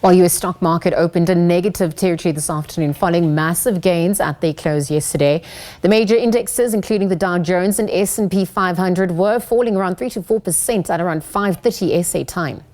While U.S. stock market opened in negative territory this afternoon following massive gains at their close yesterday. The major indexes, including the Dow Jones and S&P 500, were falling around 3 to 4% at around 5:30 SA time.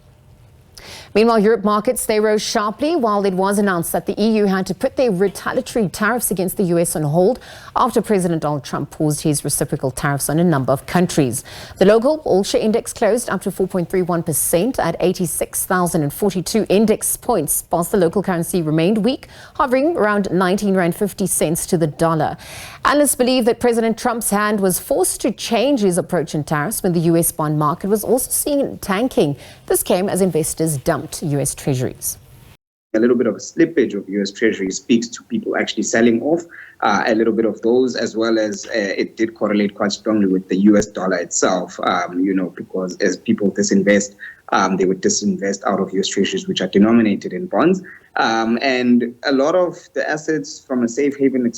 Meanwhile, Europe markets, they rose sharply while it was announced that the EU had to put their retaliatory tariffs against the US on hold after President Donald Trump paused his reciprocal tariffs on a number of countries. The local all-share index closed up to 4.31% at 86,042 index points, whilst the local currency remained weak, hovering around 19.50 Rand to the dollar. Analysts believe that President Trump's hand was forced to change his approach in tariffs when the US bond market was also seen tanking. This came as investors dumped U.S. treasuries. A little bit of a slippage of U.S. treasuries speaks to people actually selling off a little bit of those, as well as it did correlate quite strongly with the U.S. dollar itself, because as people disinvest, they would disinvest out of U.S. treasuries, which are denominated in bonds. And a lot of the assets from a safe haven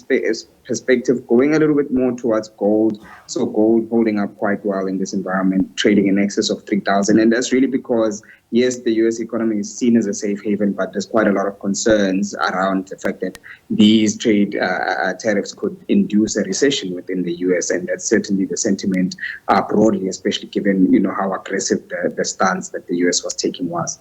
perspective going a little bit more towards gold. So gold holding up quite well in this environment, trading in excess of 3,000. And that's really because, yes, the U.S. economy is seen as a safe haven, but there's quite a lot of concerns around the fact that these trade tariffs could induce a recession within the U.S. And that's certainly the sentiment broadly, especially given, how aggressive the stance that the U.S. was taking was.